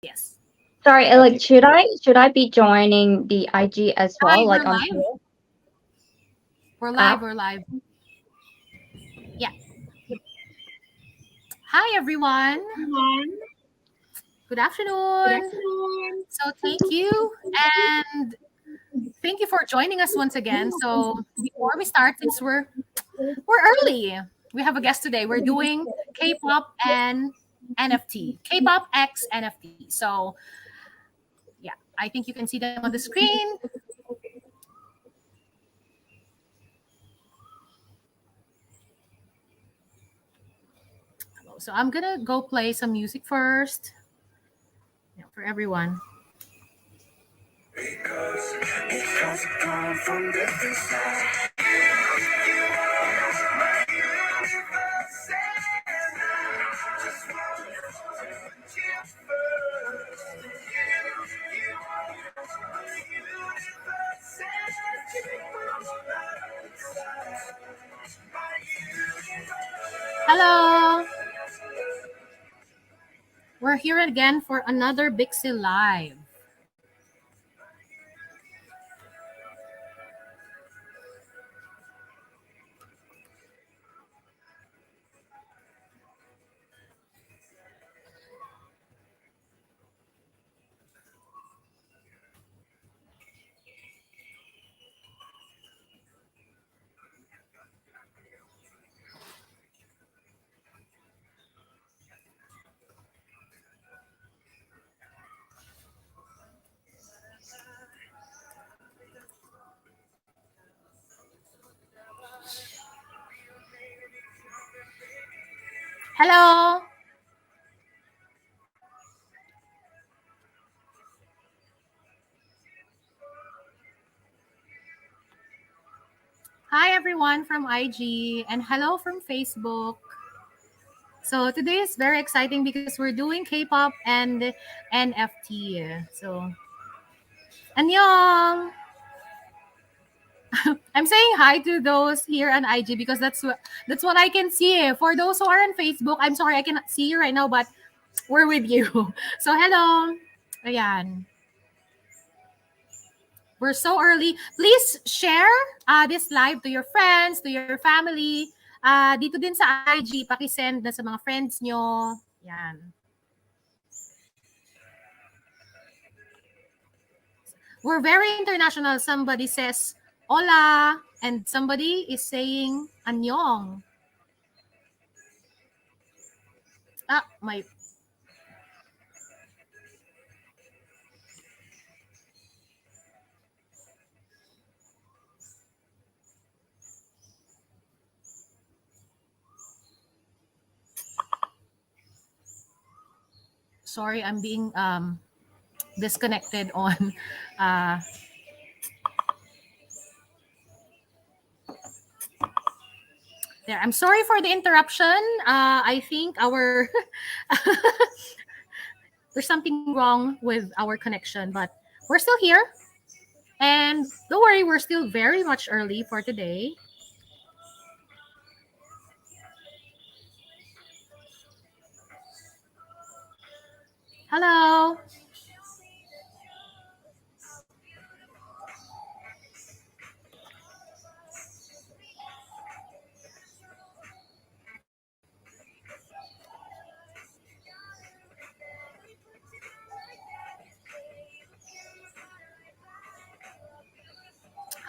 Yes. Sorry, like Okay. should I be joining the IG as Hi, well, we're like on live. here? We're live. App? We're live. Yeah. Hi, everyone. Good afternoon. So, thank you. And thank you for joining us once again. So, before we start, since we're early, we have a guest today. We're doing K-pop and NFT. K-pop X NFT. So, yeah, I think you can see them on the screen. So, I'm going to go play some music first, for everyone. Because it has come from different sides. Hello. We're here again for another Bixi Live. Hello. Hi everyone from IG and hello from Facebook. So today is very exciting because we're doing K-pop and NFT. So, annyeong. I'm saying hi to those here on IG because that's what I can see. For those who are on Facebook, I'm sorry I cannot see you right now, but we're with you. So hello. Ayan. We're so early. Please share this live to your friends, to your family. Dito din sa IG, pakisend na sa mga friends nyo. Yan. We're very international. Somebody says hola and somebody is saying annyeong. My sorry, I'm being disconnected on uh there. I'm sorry for the interruption. I think our there's something wrong with our connection, but we're still here. And don't worry, we're still very much early for today. Hello.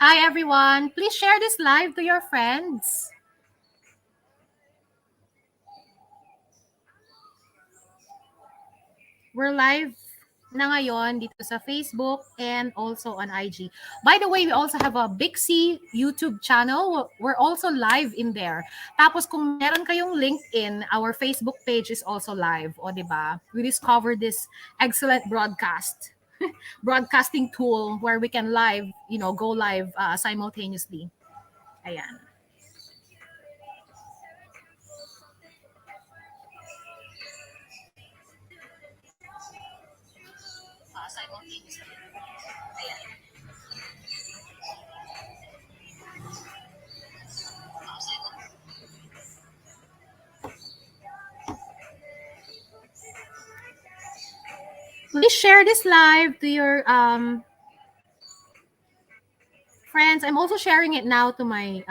Hi, everyone. Please share this live to your friends. We're live na ngayon dito sa Facebook and also on IG. By the way, we also have a Big C YouTube channel. We're also live in there. Tapos kung meron kayong LinkedIn, our Facebook page is also live. O, diba? We discovered this excellent broadcasting tool where we can go live simultaneously. Ayan. Please share this live to your friends. I'm also sharing it now to my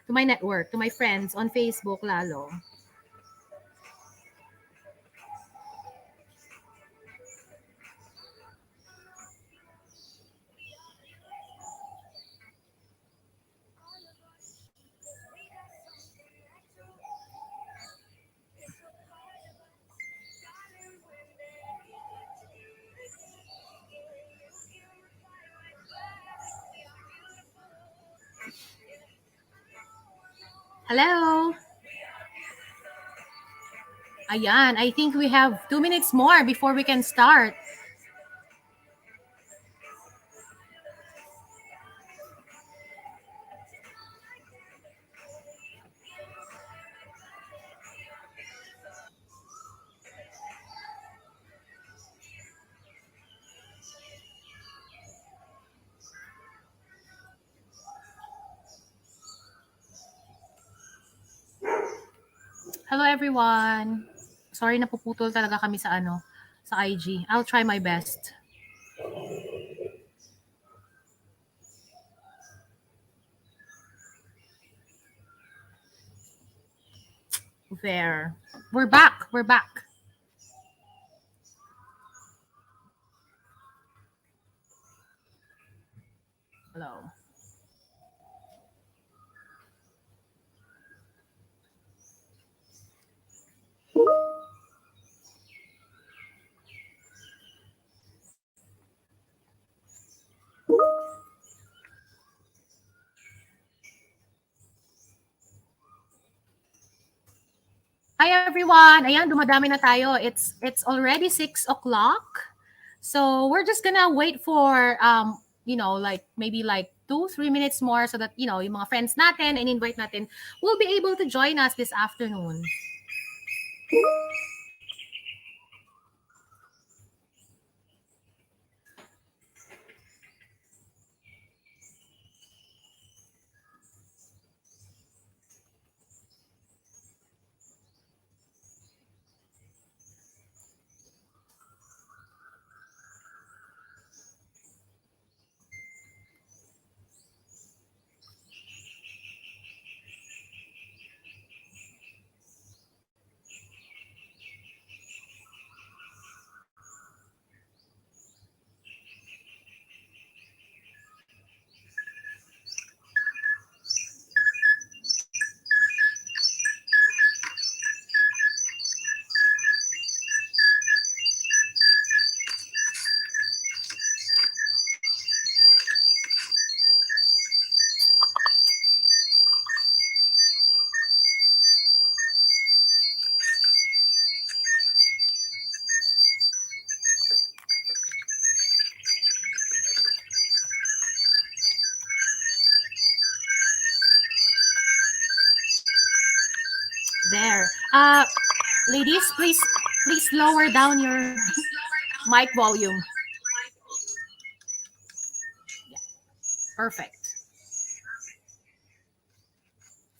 to my network, to my friends on Facebook lalo. Hello. Ayan, I think we have 2 minutes more before we can start. Hello everyone. Sorry napuputol talaga kami sa sa IG. I'll try my best. There. We're back. We're back. Hello. Hi everyone. Ayan, dumadami na tayo. It's already 6 o'clock. So we're just gonna wait for like maybe like 2-3 minutes more so that yung mga friends natin and invite natin will be able to join us this afternoon. There. Ladies, please lower down your mic volume. Yeah, perfect.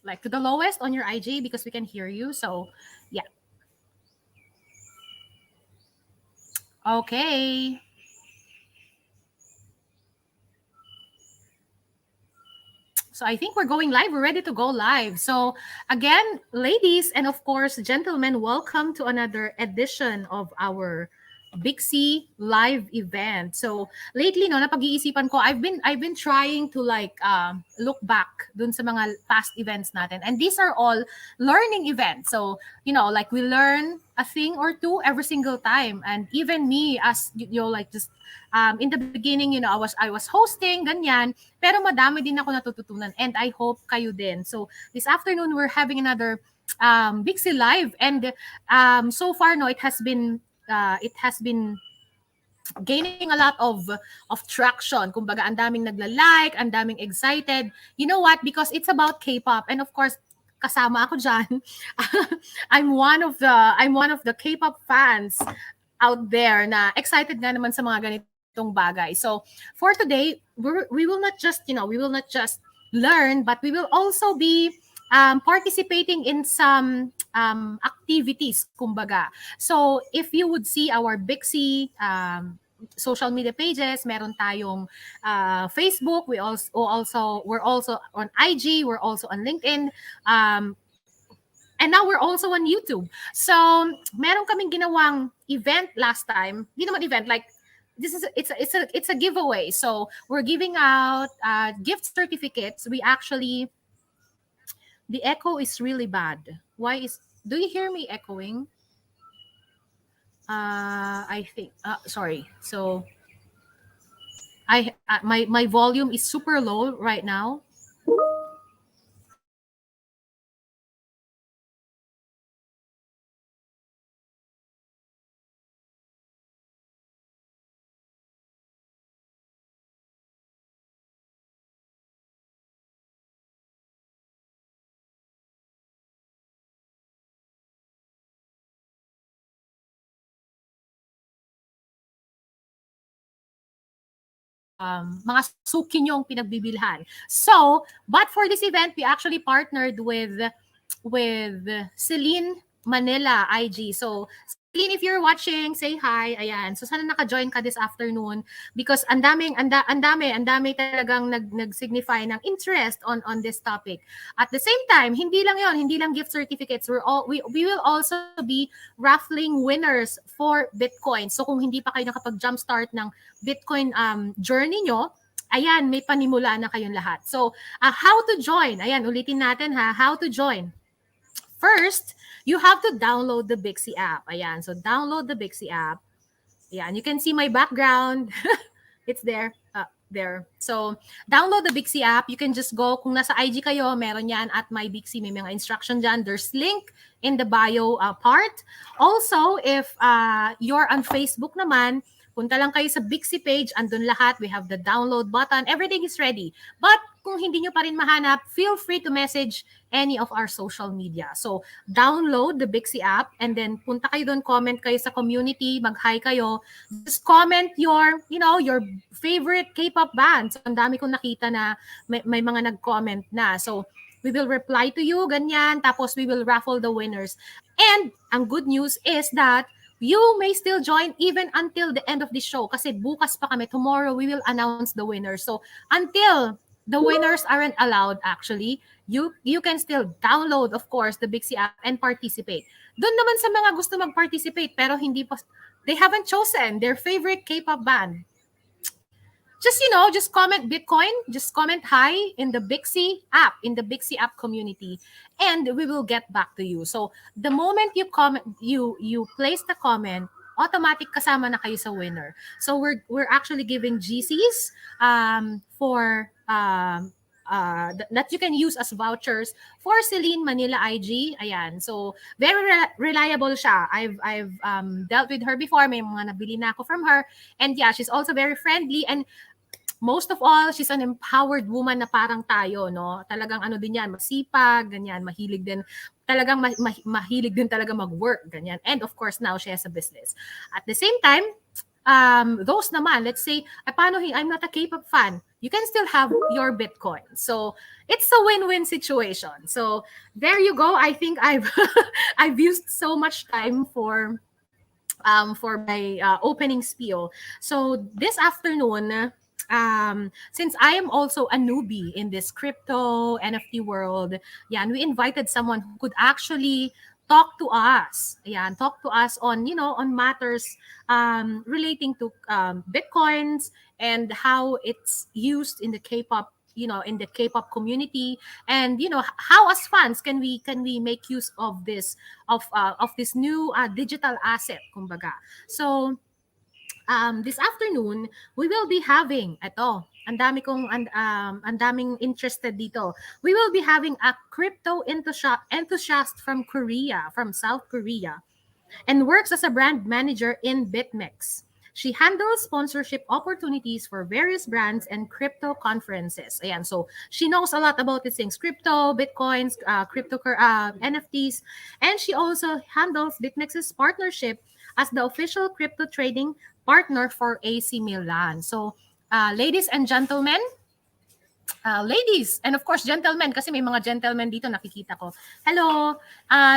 Like to the lowest on your IG because we can hear you. So, yeah. Okay. So I think we're going live. We're ready to go live. So again, ladies and of course, gentlemen, welcome to another edition of our Big C live event. So lately, no, napag-iisipan ko, I've been trying to like look back dun sa mga past events natin, and these are all learning events. So like we learn a thing or two every single time, and even me as like just in the beginning, I was hosting ganyan, pero madami din ako natututunan, and I hope kayo din. So this afternoon we're having another Big C live, and so far no, it has been gaining a lot of traction. Kumbaga, ang daming nagla-like, ang daming excited. You know what? Because it's about K-pop, and of course, kasama ako diyan. I'm one of the K-pop fans out there na excited nga naman sa mga ganitong bagay. So, for today, we will not just learn, but we will also be participating in some activities, kumbaga. So, if you would see our Bixi social media pages, meron tayong Facebook, we're also on IG, we're also on LinkedIn, and now we're also on YouTube. So, meron kaming ginawang event last time. Hindi naman event, like this is it's a giveaway. So, we're giving out gift certificates. We actually, the echo is really bad. Why is, do you hear me echoing? I think sorry. So, my volume is super low right now. Mga suki nyong pinagbibilhan. So, but for this event, we actually partnered with Celine Manila IG. So, Celine, if you're watching, say hi. Ayan. So, sana naka-join ka this afternoon because ang dami talagang nag-signify ng interest on this topic. At the same time, hindi lang gift certificates. We will also be raffling winners for Bitcoin. So, kung hindi pa kayo nakapag-jumpstart ng Bitcoin journey nyo, ayan, may panimula na kayong lahat. So, how to join? Ayan, ulitin natin ha, how to join. First, you have to download the Bixi app. Ayan, so download the Bixi app. Ayan, you can see my background. It's there. There. So, download the Bixi app. You can just go, kung nasa IG kayo, meron yan at my Bixi, may mga instruction dyan. There's link in the bio part. Also, if you're on Facebook naman, punta lang kayo sa Bixi page, andun lahat. We have the download button. Everything is ready. But kung hindi nyo pa rin mahanap, feel free to message any of our social media. So, download the Bixi app and then punta kayo doon, comment kayo sa community, mag-hi kayo. Just comment your favorite K-pop band. So, ang dami kong nakita na may mga nag-comment na. So, we will reply to you, ganyan. Tapos, we will raffle the winners. And, ang good news is that you may still join even until the end of the show kasi bukas pa kami. Tomorrow, we will announce the winners. So, until the winners aren't allowed actually, you can still download, of course, the Bixi app and participate. Doon naman sa mga gusto mag-participate pero hindi pa, they haven't chosen their favorite K-pop band. Just comment Bitcoin, just comment hi in the Bixi app community, and we will get back to you. So the moment you comment, you place the comment, automatic kasama na kayo sa winner. So we're actually giving GCs for that you can use as vouchers for Celine Manila IG. Ayan. So very reliable siya. I've dealt with her before. May mga nabili na ako from her. And yeah, she's also very friendly, and most of all, she's an empowered woman na parang tayo, no? Talagang ano din yan, masipag, ganyan, mahilig din. Talagang mahilig din talaga mag-work, ganyan. And of course, now she has a business. At the same time, those naman, let's say, paano I'm not a K-pop fan, you can still have your Bitcoin. So, it's a win-win situation. So, there you go. I think I've I've used so much time for my opening spiel. So, this afternoon, since I am also a newbie in this crypto NFT world, yeah, and we invited someone who could actually talk to us. Yeah, talk to us on on matters relating to Bitcoins and how it's used in the K-pop, in the K-pop community, and how as fans can we make use of this of this new digital asset, kumbaga. So this afternoon, we will be having, ang daming interested dito. We will be having a crypto enthusiast from Korea, from South Korea, and works as a brand manager in BitMEX. She handles sponsorship opportunities for various brands and crypto conferences. Ayan, so she knows a lot about these things, crypto, bitcoins, NFTs, and she also handles BitMEX's partnership as the official crypto trading partner for AC Milan. So, ladies and gentlemen, ladies, and of course, gentlemen, kasi may mga gentlemen dito nakikita ko. Hello,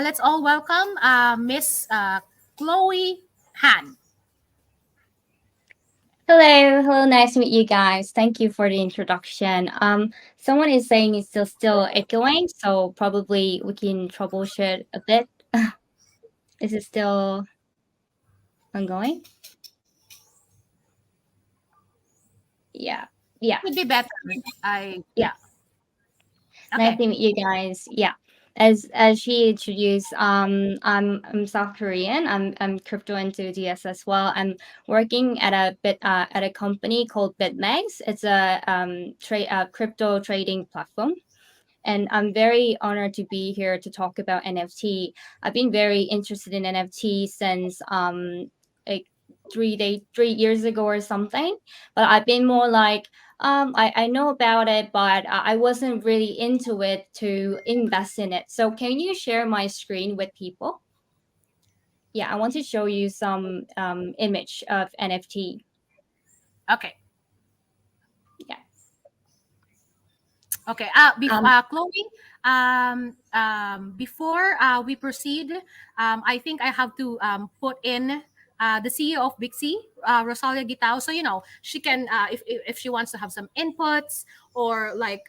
let's all welcome Miss Chloe Han. Hello, nice to meet you guys. Thank you for the introduction. Someone is saying it's still echoing, so probably we can troubleshoot a bit. Is it still ongoing? Yeah, yeah, Would be better. yeah. Nice Okay. to meet you guys. Yeah. As she introduced, I'm South Korean. I'm crypto enthusiast as well. I'm working at a company called BitMEX. It's a crypto trading platform, and I'm very honored to be here to talk about NFT. I've been very interested in NFT since like 3 years ago or something, but I've been more like I know about it, but I wasn't really into it to invest in it. So can you share my screen with people? Yeah, I want to show you some image of NFT. Okay. Yeah. Okay. Um, Chloe, before we proceed, I think I have to put in the CEO of Big C, Rosalia Gitao. So, she can, if she wants to have some inputs or like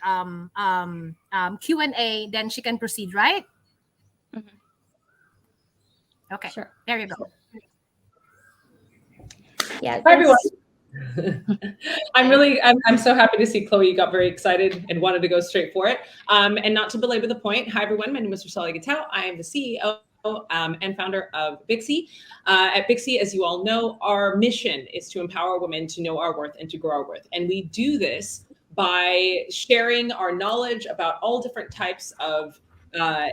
Q&A, then she can proceed, right? mhm, Okay. sure. There you go. Yeah, Hi, everyone. this. I'm so happy to see Chloe got very excited and wanted to go straight for it. And not to belabor the point, hi, everyone. My name is Rosalia Gatau. I am the CEO and founder of Bixie. At Bixie, as you all know, our mission is to empower women to know our worth and to grow our worth. And we do this by sharing our knowledge about all different types of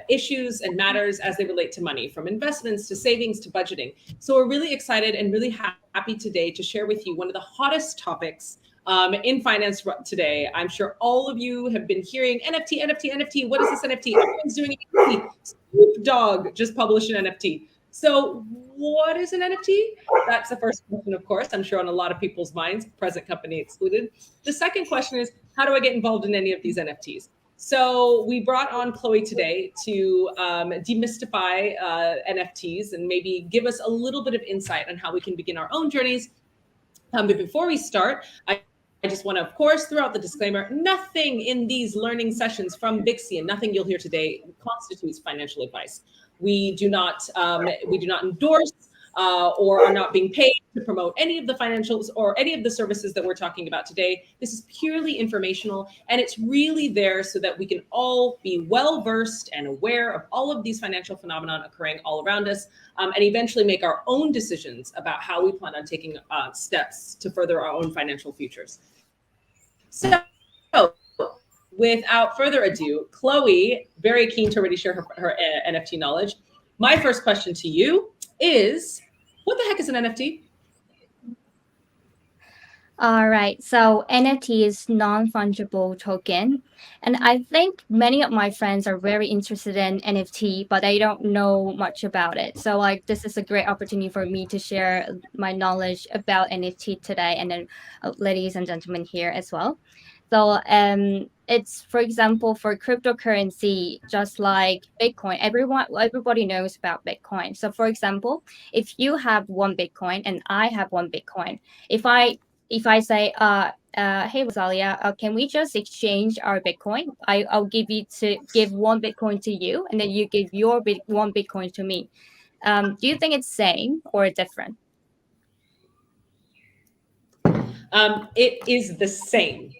issues and matters as they relate to money, from investments to savings to budgeting. So we're really excited and really happy today to share with you one of the hottest topics in finance today. I'm sure all of you have been hearing NFT, NFT, NFT. What is this NFT? Everyone's doing an NFT. Snoop Dogg just published an NFT. So what is an NFT? That's the first question, of course. I'm sure on a lot of people's minds, present company excluded. The second question is, how do I get involved in any of these NFTs? So we brought on Chloe today to demystify NFTs and maybe give us a little bit of insight on how we can begin our own journeys. But before we start, I just want to, of course, throw out the disclaimer, nothing in these learning sessions from Bixie and nothing you'll hear today constitutes financial advice. We do not endorse or are not being paid to promote any of the financials or any of the services that we're talking about today. This is purely informational, and it's really there so that we can all be well versed and aware of all of these financial phenomena occurring all around us, and eventually make our own decisions about how we plan on taking steps to further our own financial futures. So, without further ado, Chloe, very keen to already share her NFT knowledge. My first question to you is, what the heck is an NFT? All right. So NFT is non-fungible token. And I think many of my friends are very interested in NFT, but they don't know much about it. So like this is a great opportunity for me to share my knowledge about NFT today, and then ladies and gentlemen here as well. So it's, for example, for cryptocurrency, just like Bitcoin, everybody knows about Bitcoin. So for example, if you have one Bitcoin and I have one Bitcoin, if I say, hey Rosalia, can we just exchange our Bitcoin? I'll give one Bitcoin to you, and then you give your one Bitcoin to me. Do you think it's same or different? It is the same.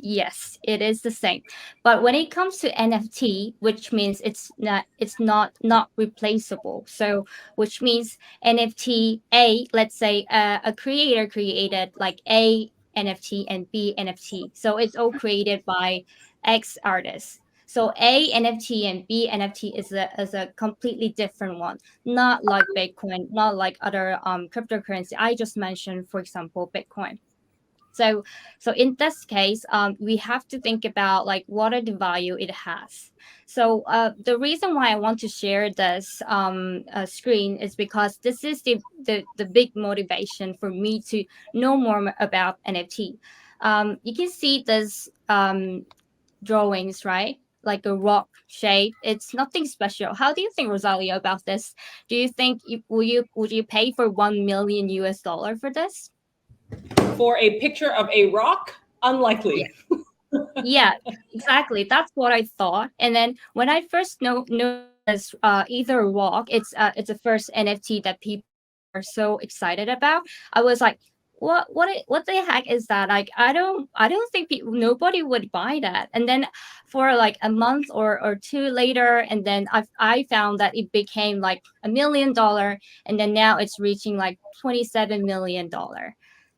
Yes, it is the same. But when it comes to NFT, which means it's not replaceable. So which means NFT A, let's say a creator created like A NFT and B NFT. So it's all created by X artists. So A NFT and B NFT is a completely different one, not like Bitcoin, not like other cryptocurrency I just mentioned, for example, Bitcoin. So in this case, we have to think about like what are the value it has. So the reason why I want to share this screen is because this is the big motivation for me to know more about NFT. you can see this drawings, right? Like a rock shape. It's nothing special. How do you think, Rosalia, about this? Do you think would you pay for 1 million US dollar for this? For a picture of a rock, Yeah. unlikely. Yeah, exactly. That's what I thought. And then when I first noticed this Ether Walk, it's the first NFT that people are so excited about. I was like, what the heck is that? Like, I don't think nobody would buy that. And then for like a month or two later, and then I found that it became like $1 million, and then now it's reaching like $27 million.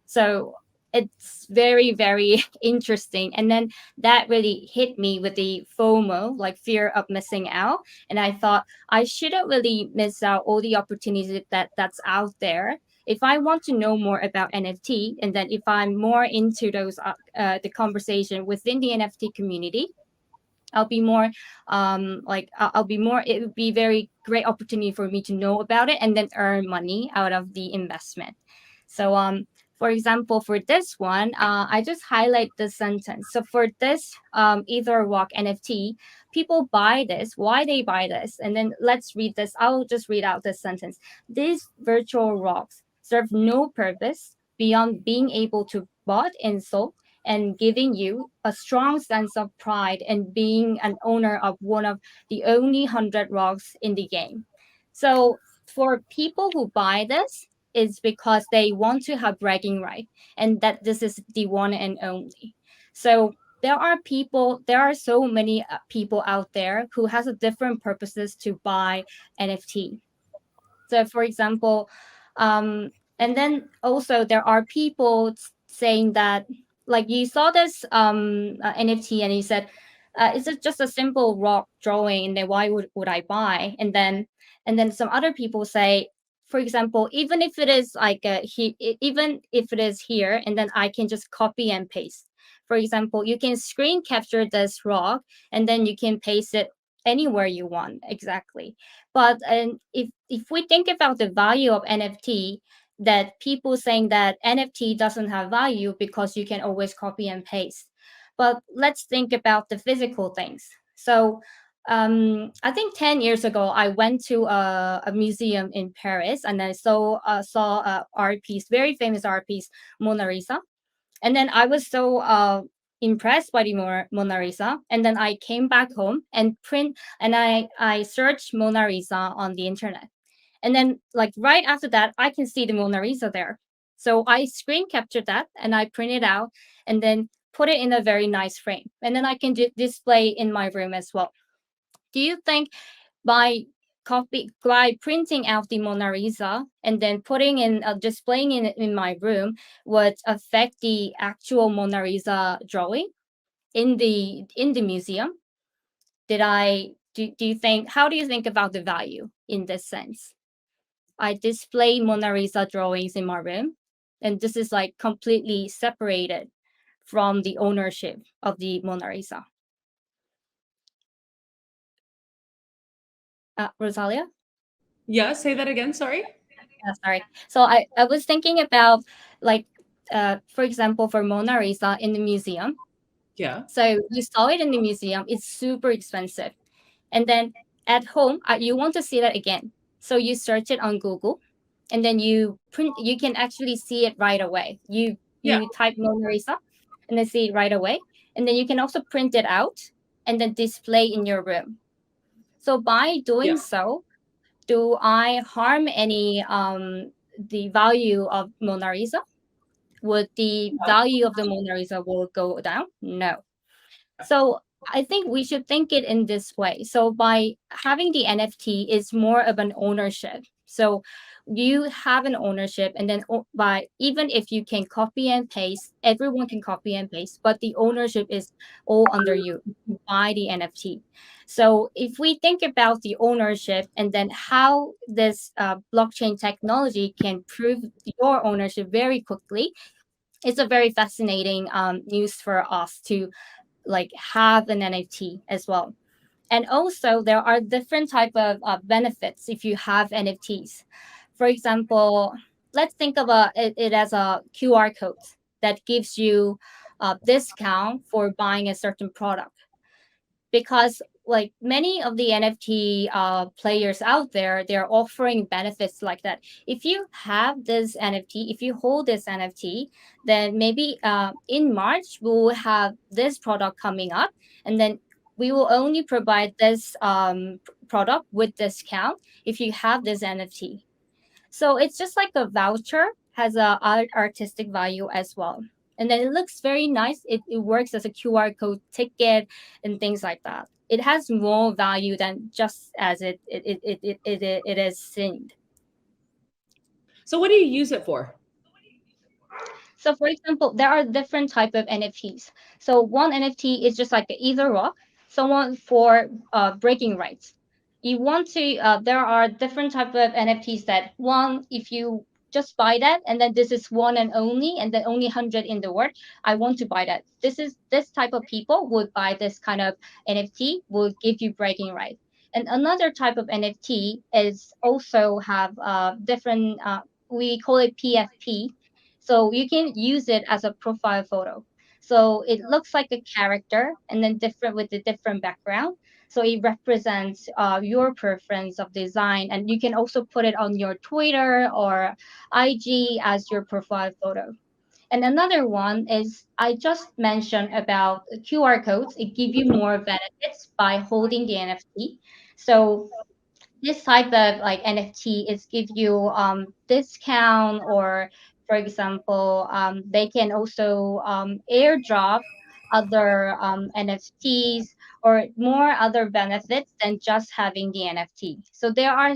So it's very, very interesting. And then that really hit me with the FOMO, like fear of missing out. And I thought I shouldn't really miss out all the opportunities that's out there. If I want to know more about NFT, and then if I'm more into those the conversation within the NFT community, I'll be more like I'll be more, it would be very great opportunity for me to know about it and then earn money out of the investment. So for example, for this one, I just highlight the sentence. So for this Ether Walk NFT, people buy this. Why they buy this? And then let's read this. I'll just read out this sentence. These virtual rocks serve no purpose beyond being able to bought and sold and giving you a strong sense of pride and being an owner of one of the only 100 rocks in the game. So for people who buy this, it's because they want to have bragging right and that this is the one and only. So there are so many people out there who has a different purposes to buy NFT. So, for example, um, and then also there are people saying that, like you saw this NFT and you said, "Is it just a simple rock drawing? And then why would I buy?" And then some other people say, for example, even if it is like even if it is here, and then I can just copy and paste. For example, you can screen capture this rock, and then you can paste it anywhere you want exactly. But and if we think about the value of NFT, that people saying that NFT doesn't have value because you can always copy and paste. But let's think about the physical things. So I think 10 years ago, I went to a museum in Paris and I saw a art piece, very famous art piece, Mona Lisa. And then I was so impressed by the Mona Lisa. And then I came back home and I searched Mona Lisa on the internet. And then like right after that, I can see the Mona Lisa there. So I screen captured that and I print it out and then put it in a very nice frame. And then I can display in my room as well. Do you think by by printing out the Mona Lisa and then putting in displaying it in my room would affect the actual Mona Lisa drawing in the museum? Do you think, how do you think about the value in this sense? I display Mona Lisa drawings in my room, and this is like completely separated from the ownership of the Mona Lisa. Rosalia? Yeah, say that again. Sorry. Sorry. So I was thinking about like for example for Mona Lisa in the museum. Yeah. So you saw it in the museum, it's super expensive. And then at home, you want to see that again. So you search it on Google and then you can actually see it right away. Yeah. You type Mona Lisa and then see it right away. And then you can also print it out and then display in your room. So by doing Yeah. so, do I harm any the value of Mona Lisa? Would the value of the Mona Lisa will go down? No. So I think we should think it in this way. So by having the NFT is more of an ownership. So you have an ownership, and then by even if you can copy and paste, everyone can copy and paste, but the ownership is all under you. You buy the NFT. So if we think about the ownership and then how this blockchain technology can prove your ownership very quickly, it's a very fascinating news for us to like have an NFT as well. And also there are different type of benefits if you have NFTs. For example, let's think of it as a QR code that gives you discount for buying a certain product, because like many of the NFT players out there, they're offering benefits like that. If you have this NFT, if you hold this NFT, then maybe in March we will have this product coming up, and then we will only provide this product with discount if you have this NFT. So it's just like a voucher, has a artistic value as well. And then it looks very nice. It works as a QR code ticket and things like that. It has more value than just as it is seen. So what do you use it for? So for example, there are different type of NFTs. So one NFT is just like either rock, someone for breaking rights. You want to there are different type of NFTs that one, if you just buy that and then this is one and only, and then only 100 in the world, I want to buy that. This type of people would buy this kind of NFT, will give you breaking rights. And another type of NFT is also have different we call it PFP, so you can use it as a profile photo. So it looks like a character and then different with a different background. So it represents your preference of design, and you can also put it on your Twitter or IG as your profile photo. And another one is I just mentioned about QR codes. It give you more benefits by holding the NFT. So this type of like NFT is give you discount, or for example, they can also airdrop other NFTs or more other benefits than just having the NFT. So there are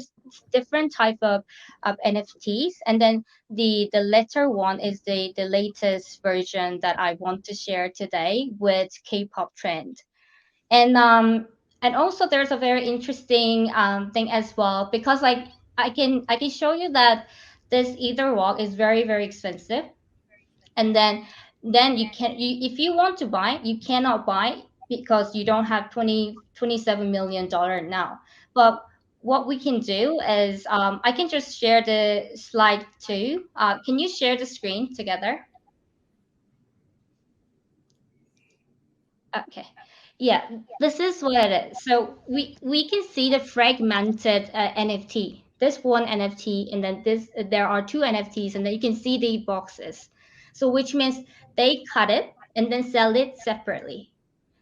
different type of NFTs, and then the latter one is the latest version that I want to share today with K-pop trend. And also there's a very interesting thing as well, because like I can show you that this ether walk is very very expensive, and then if you want to buy, you cannot buy because you don't have 27 million dollar now. But what we can do is I can just share the slide too. Can you share the screen together? Okay. Yeah, this is what it is. So we can see the fragmented NFT. This one NFT, and then this there are two NFTs, and then you can see the boxes. So which means they cut it and then sell it separately.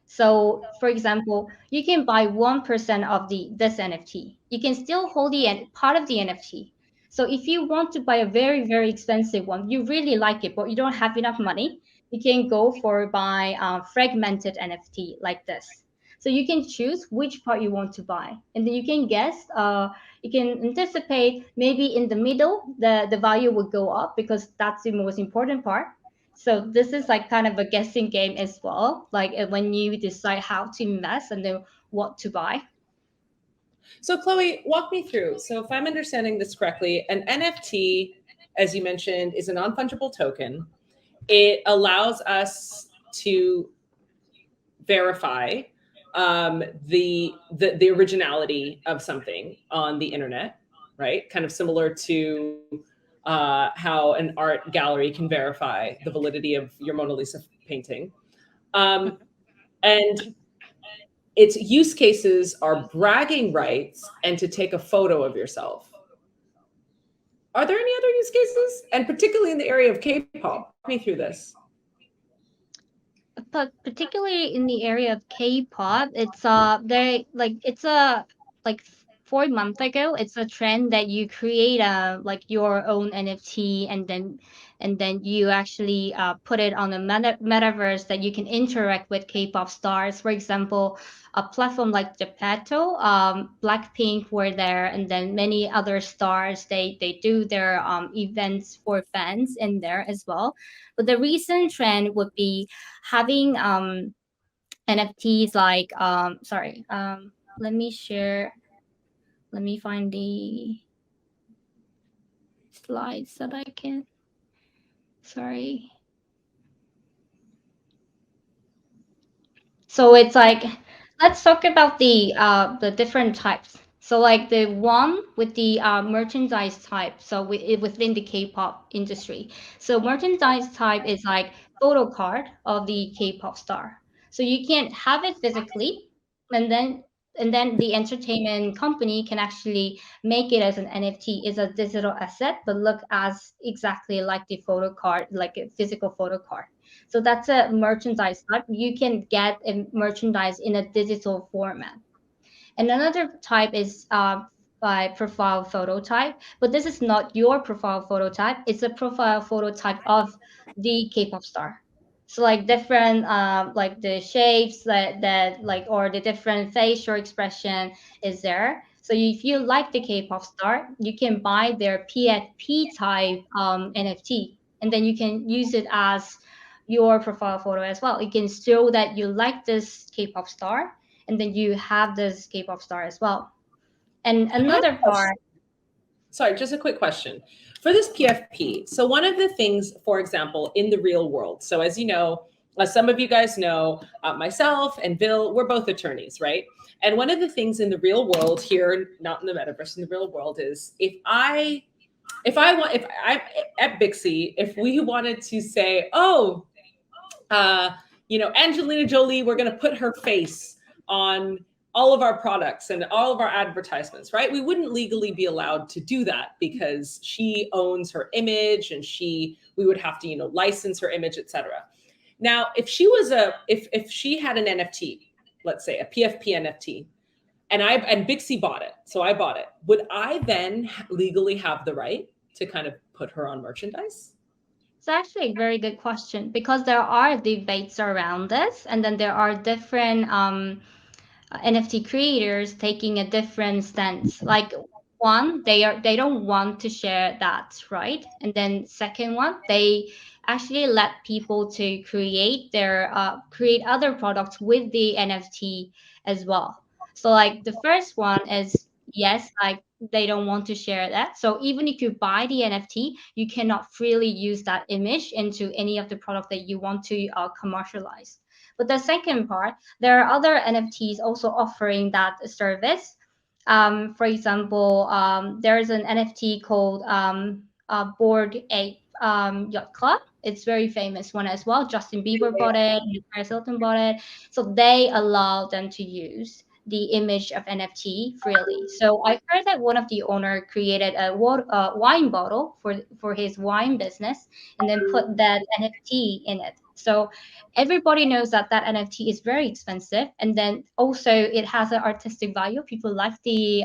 So, for example, you can buy 1% of the this NFT. You can still hold the part of the NFT. So if you want to buy a very, very expensive one, you really like it, but you don't have enough money, you can go for buy fragmented NFT like this. So you can choose which part you want to buy, and then you can guess. You can anticipate maybe in the middle the value will go up because that's the most important part. So this is like kind of a guessing game as well, like when you decide how to invest and then what to buy. So Chloe, walk me through. So if I'm understanding this correctly, an NFT, as you mentioned, is a non-fungible token. It allows us to verify the originality of something on the internet, right? Kind of similar to how an art gallery can verify the validity of your Mona Lisa painting. And its use cases are bragging rights and to take a photo of yourself. Are there any other use cases? And particularly in the area of K-pop, walk me through this. But particularly in the area of K-pop, it's very like it's a like 4 months ago, it's a trend that you create a like your own NFT, and then you actually put it on a metaverse that you can interact with K-pop stars. For example, a platform like Geppetto, Blackpink were there, and then many other stars. They do their events for fans in there as well. But the recent trend would be having NFTs like sorry, let me share, let me find the slides that I can, sorry. So it's like, let's talk about the different types. So like the one with the merchandise type. So within the K-pop industry, so merchandise type is like photo card of the K-pop star. So you can have it physically, and then the entertainment company can actually make it as an NFT, is a digital asset, but look as exactly like the photo card, like a physical photo card. So that's a merchandise type. You can get a merchandise in a digital format. And another type is by profile photo type, but this is not your profile photo type. It's a profile photo type of the K-pop star. So like different, like the shapes that like, or the different facial expression is there. So if you like the K-pop star, you can buy their PFP type NFT, and then you can use it as your profile photo as well. You can show that you like this K-pop star, and then you have this K-pop star as well. And I have another a question. part, Sorry, just a quick question. For this PFP, so one of the things, for example, in the real world, so as you know, as some of you guys know, myself and Bill, we're both attorneys, right? And one of the things in the real world here, not in the metaverse, in the real world, is if I'm at Bixie, if we wanted to say, oh, Angelina Jolie, we're going to put her face on all of our products and all of our advertisements, right? We wouldn't legally be allowed to do that because she owns her image, and we would have to, license her image, etc. Now, if she had an NFT, let's say a PFP NFT, and Bixie bought it, so I bought it, would I then legally have the right to kind of put her on merchandise? it's actually a very good question, because there are debates around this, and then there are different NFT creators taking a different stance. Like, one, they don't want to share that, right? And then second one, they actually let people to create other products with the NFT as well. So like the first one is, yes, like they don't want to share that. So even if you buy the NFT, you cannot freely use that image into any of the product that you want to commercialize. But the second part, there are other NFTs also offering that service. For example, there's an NFT called Board Ape Yacht Club. It's very famous one as well. Justin Bieber bought it, Paris Hilton bought it. So they allow them to use the image of NFT freely. So I heard that one of the owner created a wine bottle for his wine business, and then put that NFT in it. So everybody knows that that NFT is very expensive, and then also it has an artistic value. People like the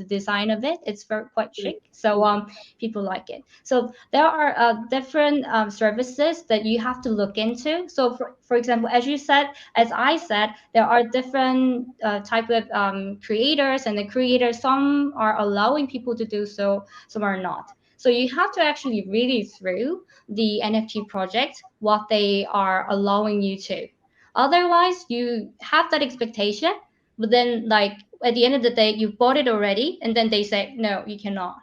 design of it. It's very quite chic, so people like it. So there are different services that you have to look into. So for example, as I said, there are different type of creators, and the creators, some are allowing people to do so, some are not. So you have to actually read it through the NFT project, what they are allowing you to. Otherwise, you have that expectation, but then like at the end of the day, you bought it already, and then they say no, you cannot.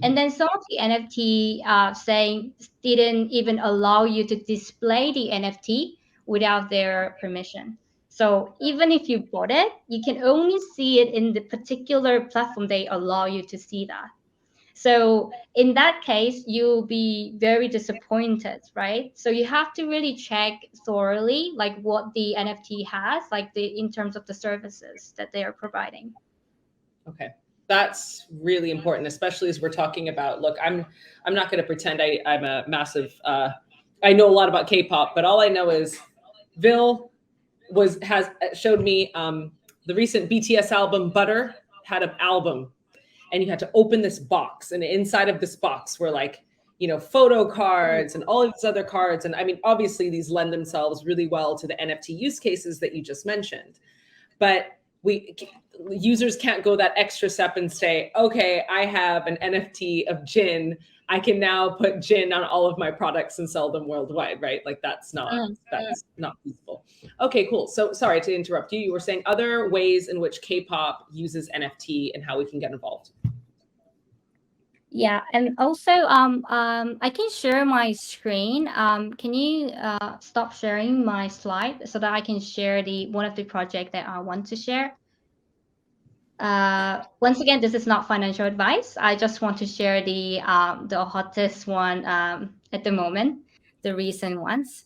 And then some of the NFT saying didn't even allow you to display the NFT without their permission. So even if you bought it, you can only see it in the particular platform they allow you to see that. So in that case, you'll be very disappointed, right? So you have to really check thoroughly, like what the NFT has, like in terms of the services that they are providing. Okay. That's really important, especially as we're talking about, look, I'm not going to pretend I'm a massive, I know a lot about K-pop, but all I know is Vil has showed me the recent BTS album Butter had an album, and you had to open this box, and inside of this box were like, photo cards and all of these other cards. And I mean, obviously these lend themselves really well to the NFT use cases that you just mentioned, but users can't go that extra step and say, okay, I have an NFT of Jin. I can now put Jin on all of my products and sell them worldwide, right? Like that's not feasible. Okay, cool. So sorry to interrupt you. You were saying other ways in which K-pop uses NFT and how we can get involved. Yeah, and also I can share my screen. Can you stop sharing my slide so that I can share the one of the project that I want to share? Once again, this is not financial advice. I just want to share the hottest one at the moment, the recent ones.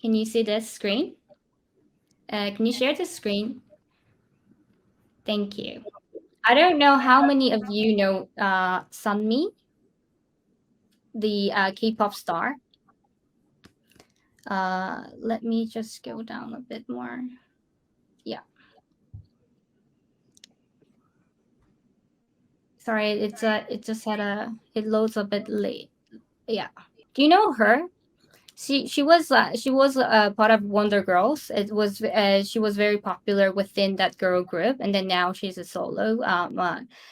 Can you see this screen? Can you share the screen? Thank you. I don't know how many of you know Sunmi, the K-pop star. Let me just go down a bit more. Yeah. Sorry, it just had it loads a bit late. Yeah. Do you know her? She was part of Wonder Girls. It was she was very popular within that girl group, and then now she's a solo.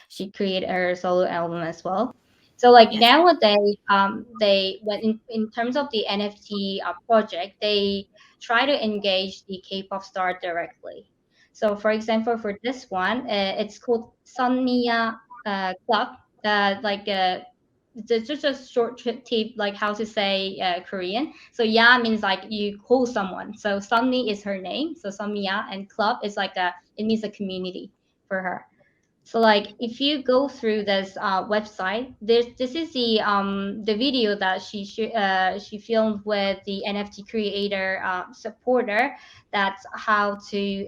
She created her solo album as well. So like Yes. nowadays, they when in terms of the NFT project, they try to engage the K-pop star directly. So for example, for this one, it's called Sonnia Club. Like it's just a short tip, like how to say Korean. So ya means like you call someone. So Sunmi is her name. So Sunmiya, and club is like it means a community for her. So like if you go through this website, this is the video that she filmed with the NFT creator supporter. That's how to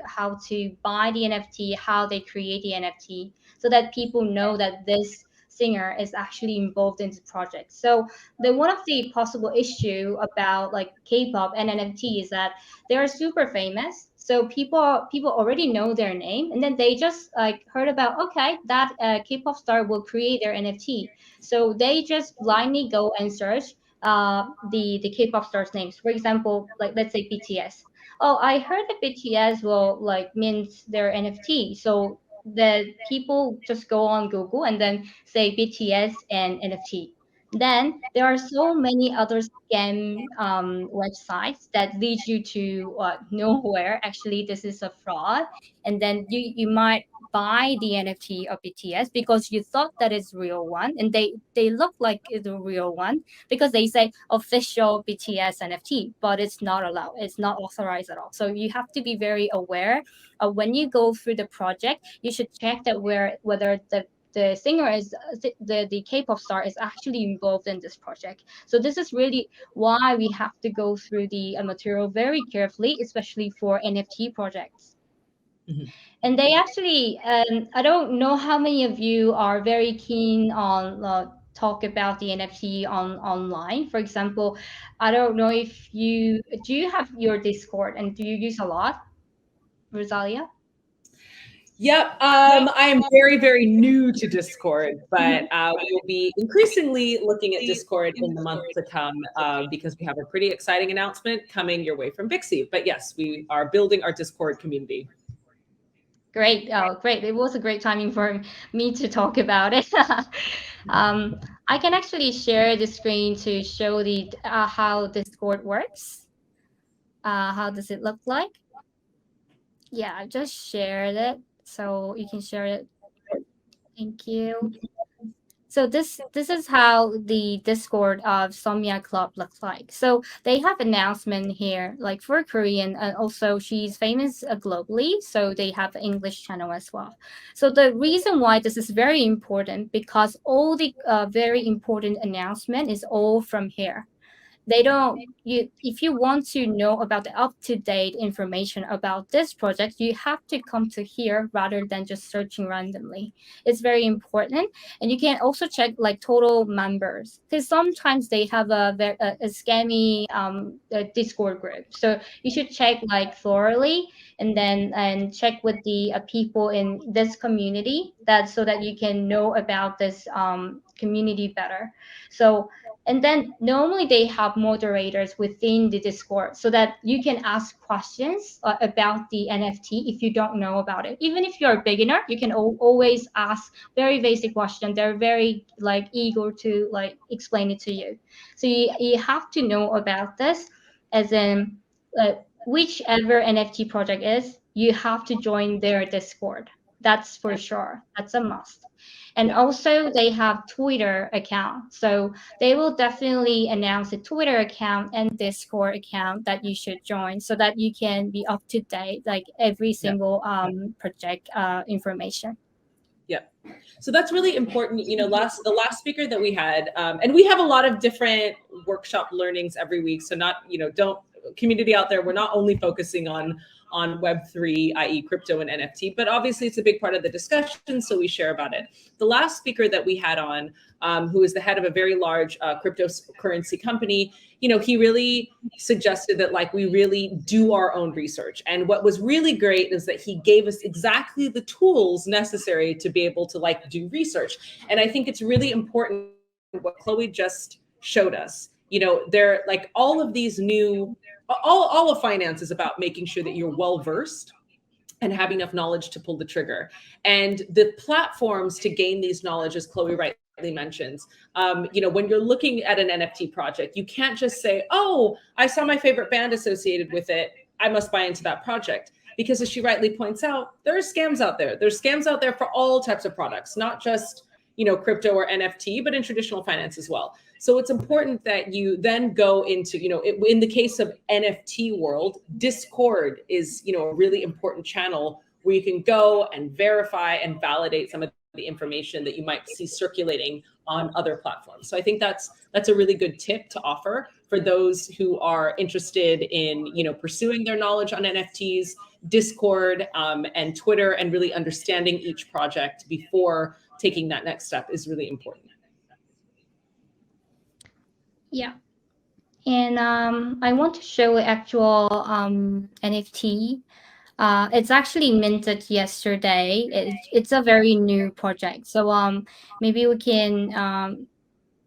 buy the NFT, how they create the NFT, so that people know that this singer is actually involved in the project. So the one of the possible issue about like K-pop and NFT is that they are super famous, so people already know their name, and then they just like heard about, okay, that K-pop star will create their NFT, so they just blindly go and search the K-pop stars names. For example, like let's say BTS. Oh, I heard that BTS will like mint their NFT, so the people just go on Google and then say BTS and NFT. Then there are so many other scam websites that lead you to nowhere. Actually, this is a fraud, and then you might buy the NFT of BTS because you thought that it's real one, and they look like it's a real one because they say official BTS NFT, but it's not allowed. It's not authorized at all. So you have to be very aware when you go through the project. You should check that whether the singer is the K-pop star is actually involved in this project. So this is really why we have to go through the material very carefully, especially for NFT projects. Mhm. And they actually, I don't know how many of you are very keen on talk about the NFT on online. For example, I don't know if you do you have your Discord and do you use a lot, Rosalia? Yep. I am very, very new to Discord, but we will be increasingly looking at Discord in the month to come because we have a pretty exciting announcement coming your way from Bixie. But yes, we are building our Discord community. Great. Oh, great. It was a great timing for me to talk about it. I can actually share the screen to show the how Discord works. How does it look like? Yeah, I just shared it, so you can share it. Thank you. So this is how the Discord of Somya Club looks like. So they have announcement here, like for Korean, and also she's famous globally. So they have an English channel as well. So the reason why this is very important because all the very important announcement is all from here. They don't you if you want to know about the up-to-date information about this project, you have to come to here rather than just searching randomly. It's very important. And you can also check like total members because sometimes they have a scammy Discord group, so you should check like thoroughly and then and check with the people in this community, that so that you can know about this community better. So and then normally they have moderators within the Discord so that you can ask questions about the NFT if you don't know about it. Even if you're a beginner, you can always ask very basic questions. They're very like eager to like explain it to you. So you have to know about this, as in whichever NFT project is, you have to join their Discord. That's for sure. That's a must. And Yeah. also they have Twitter account. So they will definitely announce a Twitter account and Discord account that you should join so that you can be up to date, like every single project information. Yeah. So that's really important. You know, the last speaker that we had, and we have a lot of different workshop learnings every week. So not, don't community out there, we're not only focusing on Web3, i.e. crypto and NFT, but obviously it's a big part of the discussion, so we share about it. The last speaker that we had on, who is the head of a very large cryptocurrency company, he really suggested that like we really do our own research. And what was really great is that he gave us exactly the tools necessary to be able to like do research. And I think it's really important what Chloe just showed us. They're like all of these new, all of finance is about making sure that you're well versed and have enough knowledge to pull the trigger. And the platforms to gain these knowledge, as Chloe rightly mentions, when you're looking at an NFT project, you can't just say, oh, I saw my favorite band associated with it, I must buy into that project. Because as she rightly points out, there are scams out there. There's scams out there for all types of products, not just crypto or NFT, but in traditional finance as well. So it's important that you then go into, in the case of NFT world, Discord is, a really important channel where you can go and verify and validate some of the information that you might see circulating on other platforms. So I think that's a really good tip to offer for those who are interested in, pursuing their knowledge on NFTs, Discord, and Twitter, and really understanding each project before taking that next step is really important. Yeah. And I want to show actual NFT. It's actually minted yesterday. It's a very new project. So maybe we can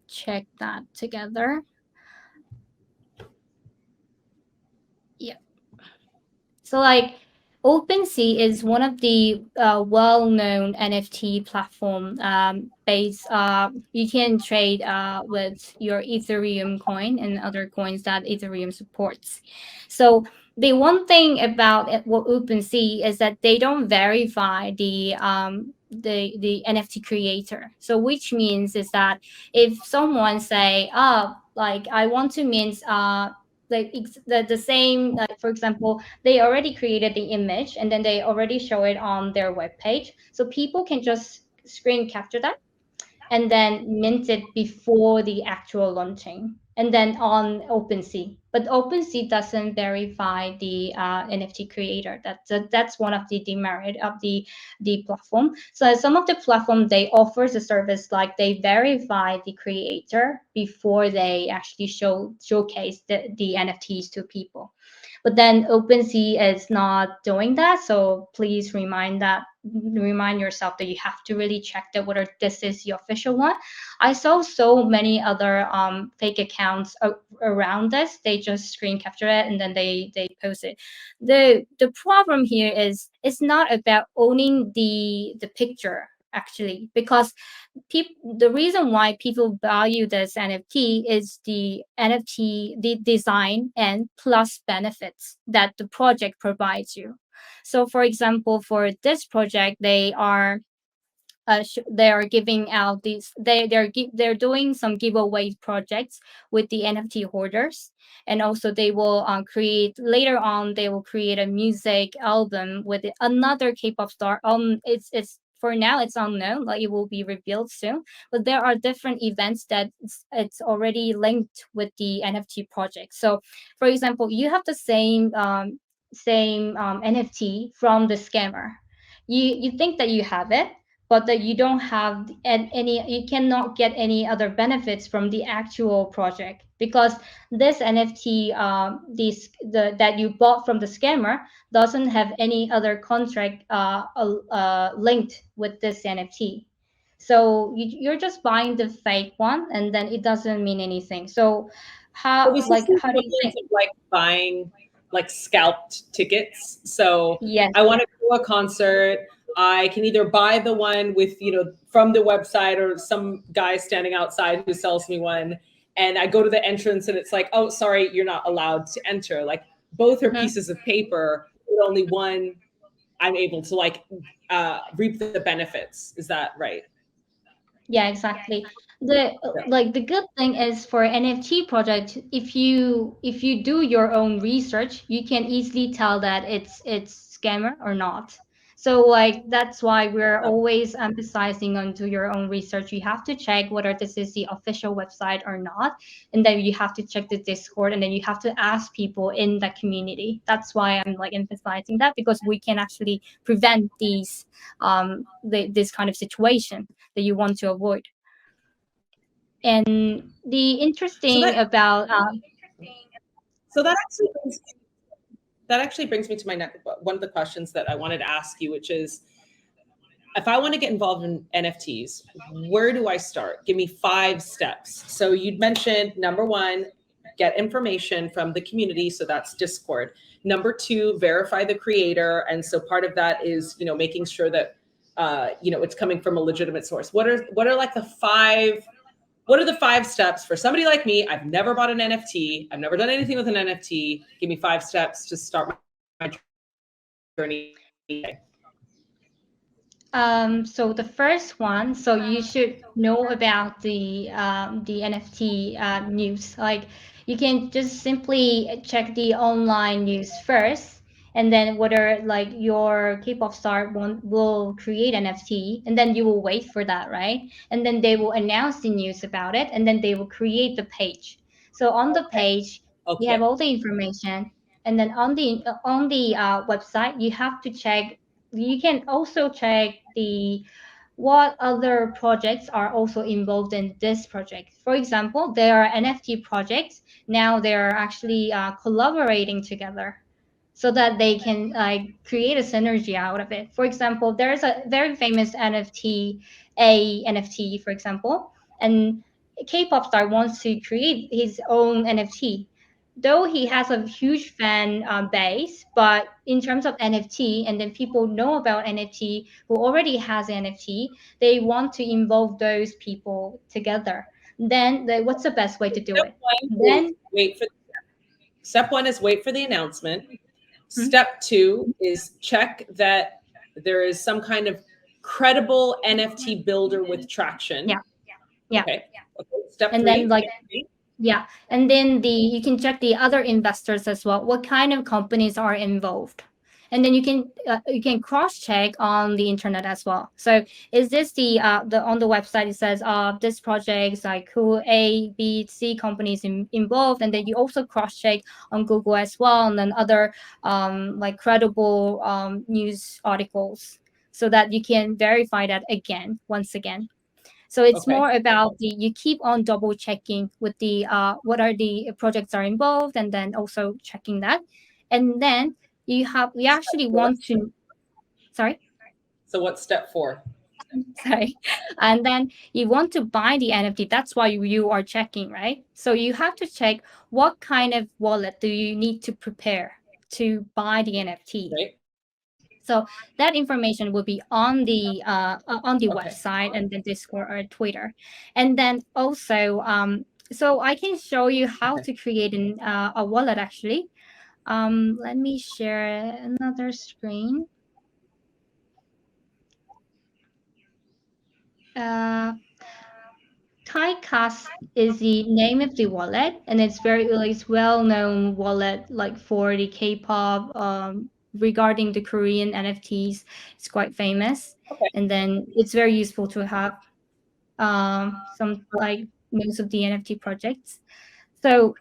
check that together. Yeah. So like OpenSea is one of the well-known NFT platform. You can trade with your Ethereum coin and other coins that Ethereum supports. So the one thing about what OpenSea is that they don't verify the NFT creator. So which means is that if someone say, like I want to mint like the same, like for example, they already created the image and then they already show it on their web page, so people can just screen capture that and then mint it before the actual launching and then on OpenSea. But OpenSea doesn't verify the NFT creator. That's one of the demerit of the platform. So some of the platform, they offers a service like they verify the creator before they actually showcase the NFTs to people. But then OpenSea is not doing that. So please remind yourself that you have to really check that whether this is the official one. I saw so many other fake accounts around this. They just screen capture it and then they post it. The problem here is it's not about owning the picture actually, because the reason why people value this NFT is the NFT, the design and plus benefits that the project provides you. So, for example, for this project, they are giving out these they're doing some giveaway projects with the NFT holders, and also they will create a music album with another K-pop star. It's for now it's unknown, like it will be revealed soon. But there are different events that it's already linked with the NFT project. So, for example, you have the same NFT from the scammer. You think that you have it, but that you don't have you cannot get any other benefits from the actual project, because this NFT that you bought from the scammer doesn't have any other contract linked with this NFT. So you're just buying the fake one, and then it doesn't mean anything. So So this is the how do you equivalent think? of like buying like scalped tickets. So Yes. I want to go to a concert. I can either buy the one with, from the website, or some guy standing outside who sells me one. And I go to the entrance and it's like, oh, sorry, you're not allowed to enter. Like both are Mhm. pieces of paper, but only one I'm able to like reap the benefits. Is that right? Yeah, exactly. The good thing is for NFT project, if you do your own research, you can easily tell that it's scammer or not. So like that's why we're always emphasizing on do your own research. You have to check whether this is the official website or not, and then you have to check the Discord, and then you have to ask people in the community. That's why I'm like emphasizing that, because we can actually prevent these this kind of situation that you want to avoid. And the So interesting that about so that actually brings me to my next one of the questions that I wanted to ask you, which is, if I want to get involved in NFTs, where do I start? Give me 5 steps. So you'd mentioned number 1, get information from the community. So that's Discord. Number 2, verify the creator. And so part of that is, making sure that, it's coming from a legitimate source. What are like the 5, what are the 5 steps for somebody like me? I've never bought an NFT. I've never done anything with an NFT. Give me 5 steps to start my journey. So the first one, so you should know about the NFT news. Like you can just simply check the online news first, and then whether like your K-pop star will create NFT, and then you will wait for that, right? And then they will announce the news about it, and then they will create the page. So on the page, you Okay. have all the information, and then on the website, you have to check. You can also check the what other projects are also involved in this project. For example, there are NFT projects. Now they are actually collaborating together so that they can create a synergy out of it. For example, there's a very famous NFT, for example, and K-pop star wants to create his own NFT. Though he has a huge fan base, but in terms of NFT, and then people know about NFT who already has NFT, they want to involve those people together. Then what's the best way to do Step it? one is Then step one is wait for the announcement. hmm, Step 2 is check that there is some kind of credible NFT builder with traction. yeah, yeah, Okay. Okay. Step and then 3. like yeah, and then you can check the other investors as well. What kind of companies are involved, and then you can cross check on the internet as well. So is this the on the website it says this project's like who A, B, C companies involved, and then you also cross check on Google as well, and then other like credible news articles, so that you can verify that once again. So it's Okay. more about the you keep on double checking with the what are the projects are involved, and then also checking that, and then we Step actually 4. want to sorry So what's step 4? sorry, and then you want to buy the NFT. That's why you are checking, right? So you have to check what kind of wallet do you need to prepare to buy the NFT. Right? So that information will be on the Okay. website and the Discord or Twitter, and then also so I can show you how Okay. to create a wallet actually. Let me share another screen. Uh, KaiCast is the name of the wallet, and it's well known wallet like for the K-pop regarding the Korean NFTs. It's quite famous, Okay. and then it's very useful to have some like most of the NFT projects. So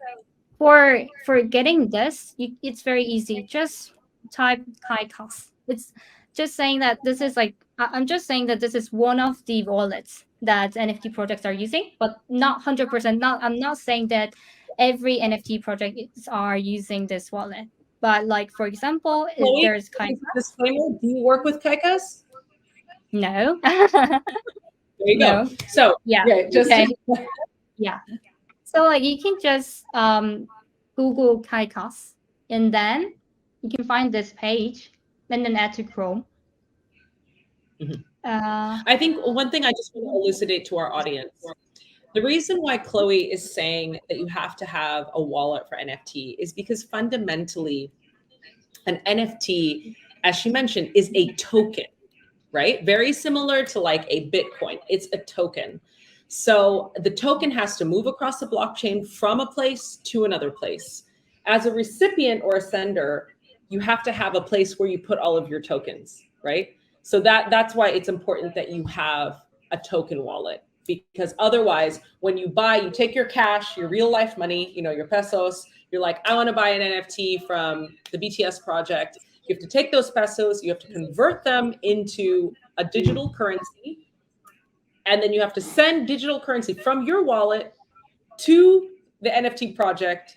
for getting this, it's very easy. Just type KaiCast. It's just saying that this is like I'm just saying that this is one of the wallets that NFT projects are using, but not 100%. Not I'm not saying that every NFT project are using this wallet. But like for example, Chloe, there's just a KaiCast. disclaimer. Do you work with Kaikas? No, There you go. no, So, yeah, yeah, just okay, yeah. So like you can just Google KaiCos, and then you can find this page, and then add to Chrome. Mhm. Uh, I think one thing I just want to elucidate to our audience. The reason why Chloe is saying that you have to have a wallet for NFT is because fundamentally an NFT, as she mentioned, is a token, right? Very similar to like a Bitcoin. It's a token. So the token has to move across the blockchain from a place to another place. As a recipient or a sender, you have to have a place where you put all of your tokens, right? So that's why it's important that you have a token wallet, because otherwise when you buy, you take your cash, your real life money, your pesos, you're like, I want to buy an NFT from the BTS project. You have to take those pesos, you have to convert them into a digital currency, and then you have to send digital currency from your wallet to the NFT project,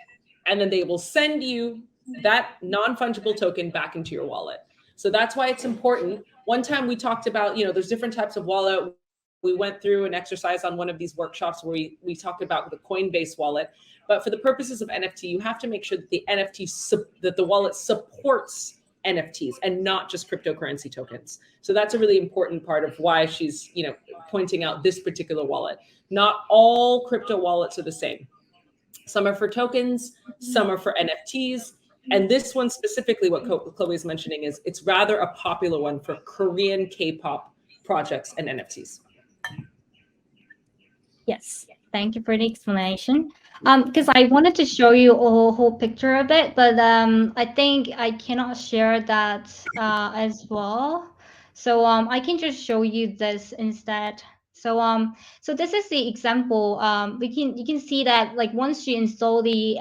and then they will send you that non-fungible token back into your wallet. So that's why it's important. One time we talked about, there's different types of wallet. We went through an exercise on one of these workshops where we talked about the Coinbase wallet. But for the purposes of NFT, you have to make sure that that the wallet supports NFTs and not just cryptocurrency tokens. So that's a really important part of why she's, pointing out this particular wallet. Not all crypto wallets are the same. Some are for tokens, some are for NFTs. And this one specifically, what Chloe is mentioning, is it's rather a popular one for Korean K-pop projects and NFTs. Yes, thank you for the explanation. Because I wanted to show you a whole picture of it, but I think I cannot share that as well. So I can just show you this instead. So this is the example. You can see that like once you install the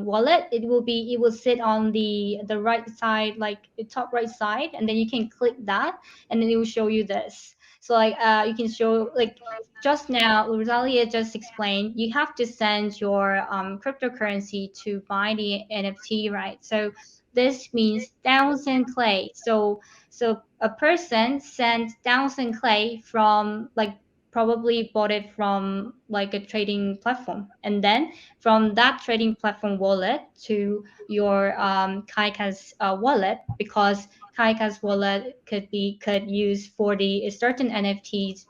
wallet, it will sit on the right side, like the top right side, and then you can click that, and then it will show you this. So like you can show like just now, Rosalia just explained, you have to send your cryptocurrency to buy the NFT, right? So this means 1,000 clay. So a person sent 1,000 clay from like probably bought it from like a trading platform, and then from that trading platform wallet to your Kaika's wallet, because Kaika's wallet could use for the certain NFTs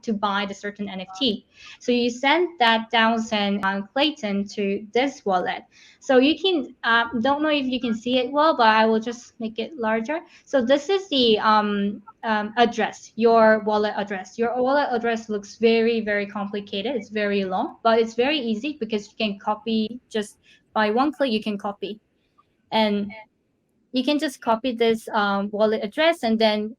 to buy the certain NFT. So you send that 1,000 Clayton to this wallet. So you can don't know if you can see it well, but I will just make it larger. So this is the address, your wallet address. Your wallet address looks very, very complicated. It's very long, but it's very easy because you can copy just by one click. You can copy, and you can just copy this wallet address, and then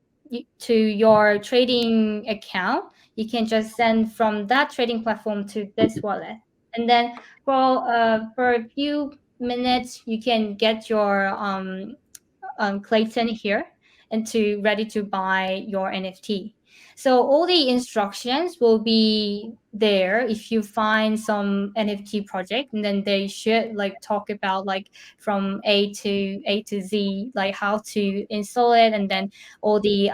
to your trading account, you can just send from that trading platform to this wallet. And then for a few minutes, you can get your Clayton here and ready to buy your NFT. So all the instructions will be there if you find some NFT project, and then they should like talk about like from A to Z, like how to install it, and then all the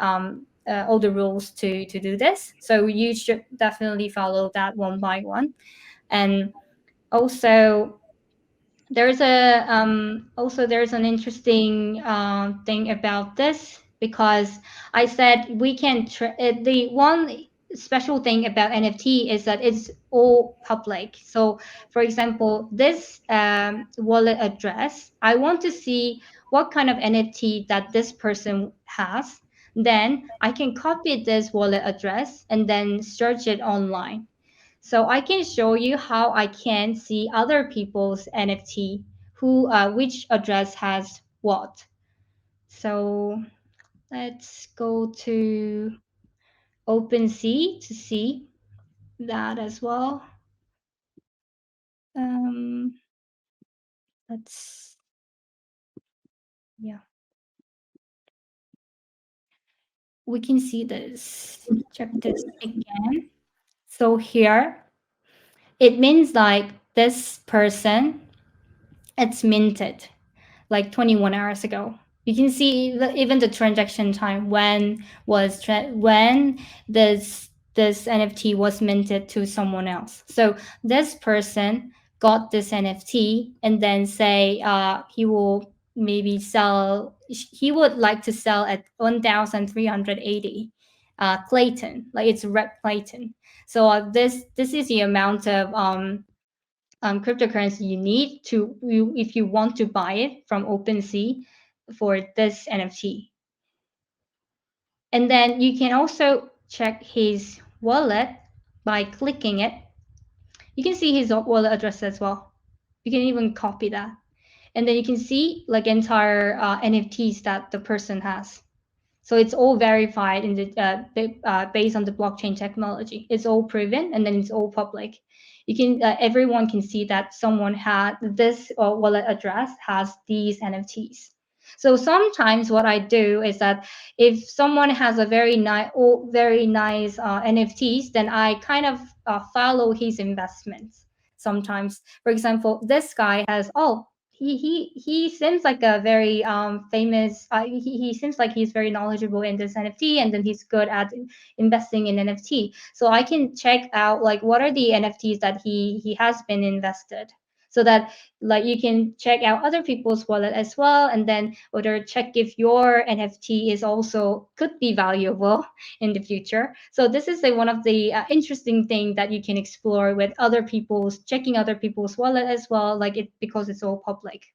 rules to do this. So you should definitely follow that one by one. And also there's an interesting thing about this, because I said we can the one special thing about NFT is that it's all public. So for example, this wallet address, I want to see what kind of NFT that this person has, then I can copy this wallet address and then search it online. So I can show you how I can see other people's NFT, which address has what. So let's go to OpenSea to see that as well. Um, let's, yeah, we can see this. Check this again. So here, it means like this person, it's minted like 21 hours ago. You can see even the transaction time when this NFT was minted to someone else. So this person got this NFT and then say he will maybe sell. He would like to sell at 1,380 Clayton, like it's red Clayton. So this is the amount of cryptocurrency you need if you want to buy it from OpenSea for this NFT. And then you can also check his wallet by clicking it. You can see his wallet address as well. You can even copy that. And then you can see like entire NFTs that the person has. So it's all verified in based on the blockchain technology. It's all proven, and then it's all public. You can everyone can see that someone had this wallet address has these NFTs. So sometimes what I do is that if someone has a very nice NFTs, then I kind of follow his investments. Sometimes, for example, this guy has he seems like a very famous. He seems like he's very knowledgeable in this NFT, and then he's good at investing in NFT. So I can check out like what are the NFTs that he has been invested, so that like you can check out other people's wallet as well, and then or check if your NFT is also could be valuable in the future. So this is one of the interesting thing that you can explore with other people's checking other people's wallet as well, like it because it's all public.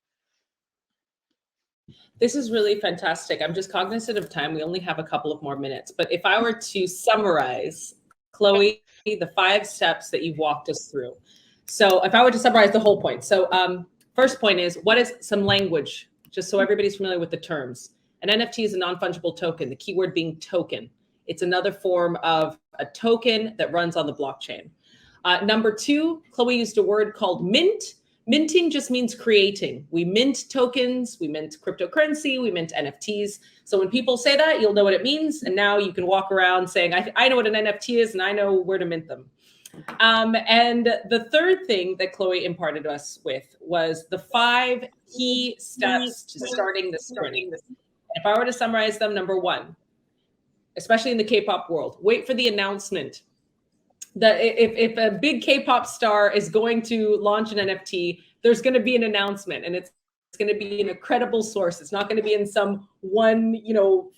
This is really fantastic. I'm just cognizant of time. We only have a couple of more minutes, but if I were to summarize, Chloe, the 5 steps that you've walked us through. So if I were to summarize the whole point. So first point is, what is some language, just so everybody's familiar with the terms. An NFT is a non-fungible token, the keyword being token. It's another form of a token that runs on the blockchain. Number 2, Chloe used a word called mint. Minting just means creating. We mint tokens, we mint cryptocurrency, we mint NFTs. So when people say that, you'll know what it means. And now you can walk around saying, I know what an NFT is and I know where to mint them. And the third thing that Chloe imparted us with was the 5 key steps to starting this journey. If I were to summarize them, number 1, especially in the K-pop world, wait for the announcement. If a big K-pop star is going to launch an NFT, there's going to be an announcement, and it's going to be in a credible source. It's not going to be in some one,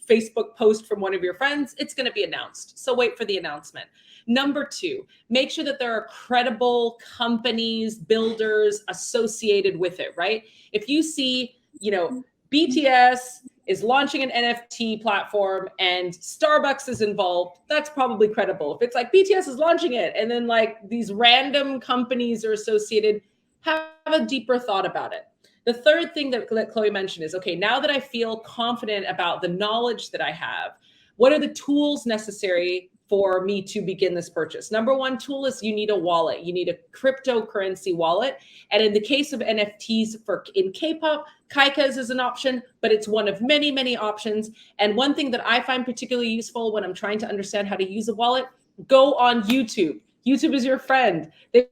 Facebook post from one of your friends. It's going to be announced. So wait for the announcement. Number 2, make sure that there are credible companies, builders associated with it, right? If you see, BTS is launching an NFT platform and Starbucks is involved, that's probably credible. If it's like BTS is launching it and then like these random companies are associated, have a deeper thought about it. The third thing that Chloe mentioned is, okay, now that I feel confident about the knowledge that I have, what are the tools necessary for me to begin this purchase? Number 1 tool is you need a wallet. You need a cryptocurrency wallet. And in the case of NFTs in K-pop, Kaikas is an option, but it's one of many, many options. And one thing that I find particularly useful when I'm trying to understand how to use a wallet, go on YouTube. YouTube is your friend. They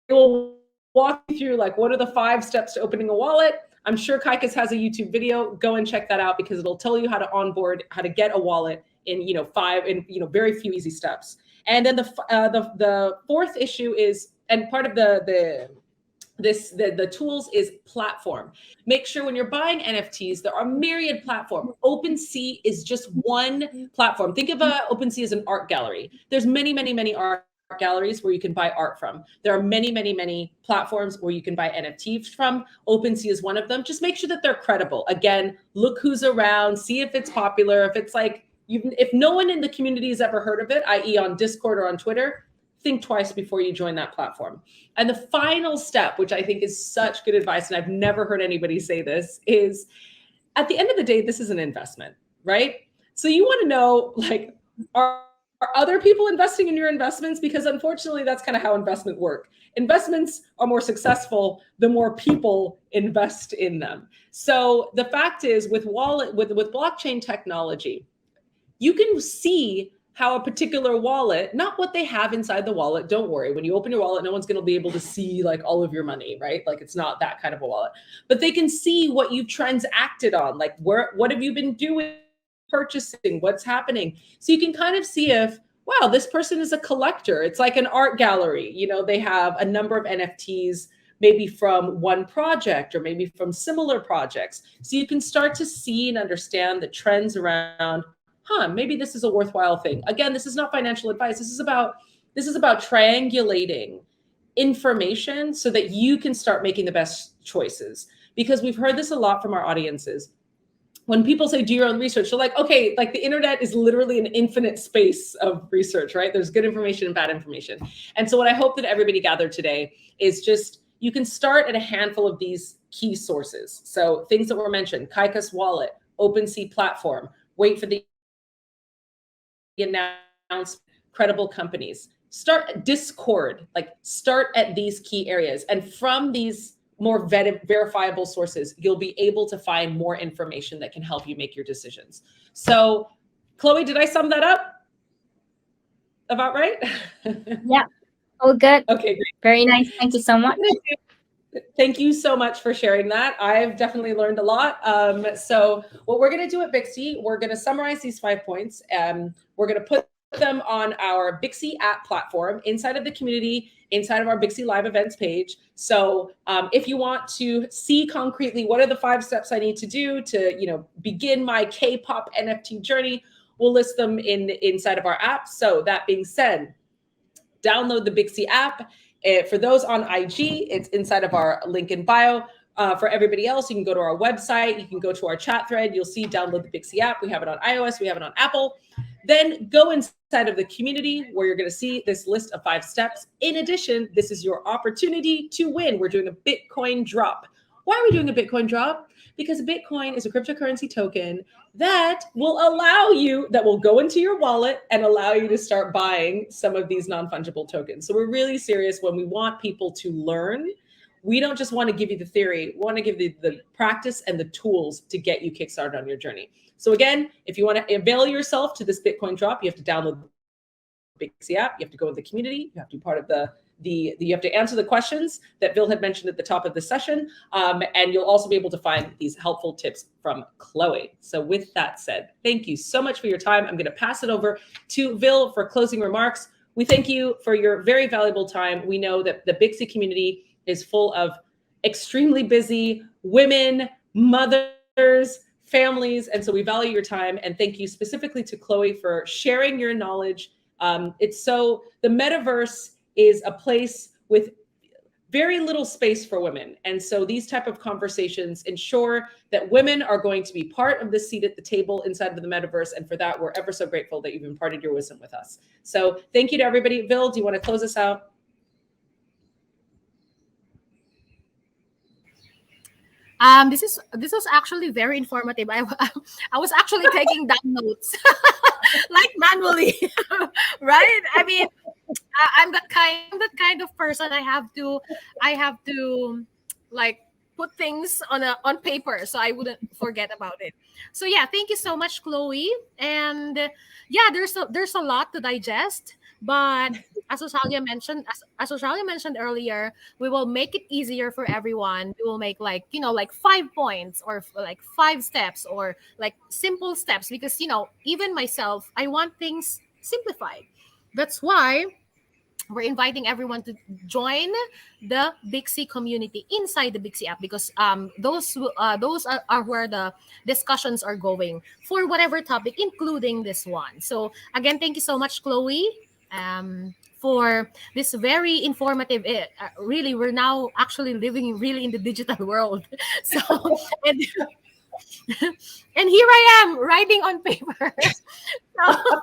will walk you through like, what are the 5 steps to opening a wallet? I'm sure Kaikas has a YouTube video. Go and check that out because it'll tell you how to onboard, how to get a wallet in very few easy steps. And then the fourth issue is, and part of the tools is platform. Make sure when you're buying NFTs, there are myriad platforms. OpenSea is just one platform. Think of OpenSea as an art gallery. There's many, many, many art galleries where you can buy art from. There are many, many, many platforms where you can buy NFTs from. OpenSea is one of them. Just make sure that they're credible. Again, look who's around, see if it's popular. If it's like, if no one in the community has ever heard of it, i.e. on Discord or on Twitter, think twice before you join that platform. And the final step, which I think is such good advice, and I've never heard anybody say this, is at the end of the day, this is an investment, right? So you want to know, like, are other people investing in your investments? Because unfortunately, that's kind of how investment work. Investments are more successful the more people invest in them. So the fact is, with blockchain technology, you can see how a particular wallet, not what they have inside the wallet. Don't worry. When you open your wallet, no one's going to be able to see like all of your money, right? Like it's not that kind of a wallet, but they can see what you've transacted on, like what have you been doing, purchasing, what's happening. So you can kind of see if, wow, this person is a collector. It's like an art gallery. They have a number of NFTs, maybe from one project or maybe from similar projects. So you can start to see and understand the trends around, maybe this is a worthwhile thing. Again, this is not financial advice. This is about triangulating information so that you can start making the best choices. Because we've heard this a lot from our audiences. When people say do your own research, they're like, okay, like the internet is literally an infinite space of research, right? There's good information and bad information. And so what I hope that everybody gathered today is just, you can start at a handful of these key sources. So things that were mentioned, Kaikas wallet, OpenSea platform, wait for the announcement. Credible companies. Start Discord, like start at these key areas. And from these more verifiable sources, you'll be able to find more information that can help you make your decisions. So, Chloe, did I sum that up about right? Yeah. Oh, good. Okay, great. Very nice. Thank you so much. Thank you so much for sharing that. I've definitely learned a lot. So what we're going to do at Bixie, we're going to summarize these 5 points. We're going to put them on our Bixie app platform inside of the community, inside of our Bixie Live events page. So if you want to see concretely what are the 5 steps I need to do to, begin my K-pop NFT journey, we'll list them inside of our app. So that being said, download the Bixie app. For those on IG, it's inside of our link in bio. For everybody else, you can go to our website. You can go to our chat thread. You'll see download the Bixie app. We have it on iOS. We have it on Apple. Then go inside of the community where you're going to see this list of 5 steps. In addition, this is your opportunity to win. We're doing a Bitcoin drop. Why are we doing a Bitcoin drop? Because Bitcoin is a cryptocurrency token that will go into your wallet and allow you to start buying some of these non-fungible tokens. So we're really serious when we want people to learn. We don't just want to give you the theory. We want to give you the practice and the tools to get you kickstarted on your journey. So again, if you want to avail yourself to this Bitcoin drop, you have to download the Bixie app. You have to go in the community. You have to be part of you have to answer the questions that Bill had mentioned at the top of the session. And you'll also be able to find these helpful tips from Chloe. So with that said, thank you so much for your time. I'm going to pass it over to Bill for closing remarks. We thank you for your very valuable time. We know that the Bixie community is full of extremely busy women, mothers, families. And so we value your time. And thank you specifically to Chloe for sharing your knowledge. The metaverse is a place with very little space for women. And so these type of conversations ensure that women are going to be part of the seat at the table inside of the metaverse. And for that, we're ever so grateful that you've imparted your wisdom with us. So thank you to everybody. Bill, do you want to close us out? This was actually very informative. I was actually taking down notes like manually, right? I mean, I'm that kind of person. I have to like put things on paper so I wouldn't forget about it. So yeah, thank you so much, Chloe. And yeah, there's a lot to digest, but as Rosalia mentioned earlier, we will make it easier for everyone. We will make like 5 points or like 5 steps or like simple steps because even myself, I want things simplified. That's why we're inviting everyone to join the Bixie community inside the Bixie app because those are where the discussions are going for whatever topic, including this one. So again, thank you so much, Chloe, for this very informative. Really, we're now actually living really in the digital world. So and and here I am writing on paper. So,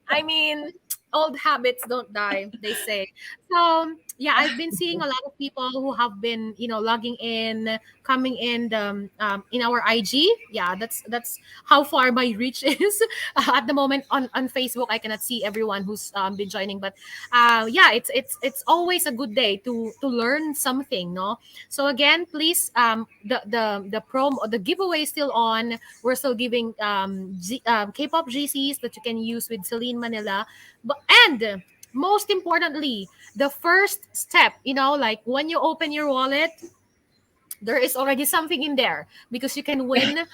I mean, old habits don't die, they say. So yeah, I've been seeing a lot of people who have been, logging in, coming in our IG. Yeah, that's how far my reach is at the moment on Facebook. I cannot see everyone who's been joining, but yeah, it's always a good day to learn something, no. So again, please, the giveaway is still on. We're still giving K-pop GCs that you can use with Celine Manila. And most importantly, the first step, like when you open your wallet, there is already something in there because you can win from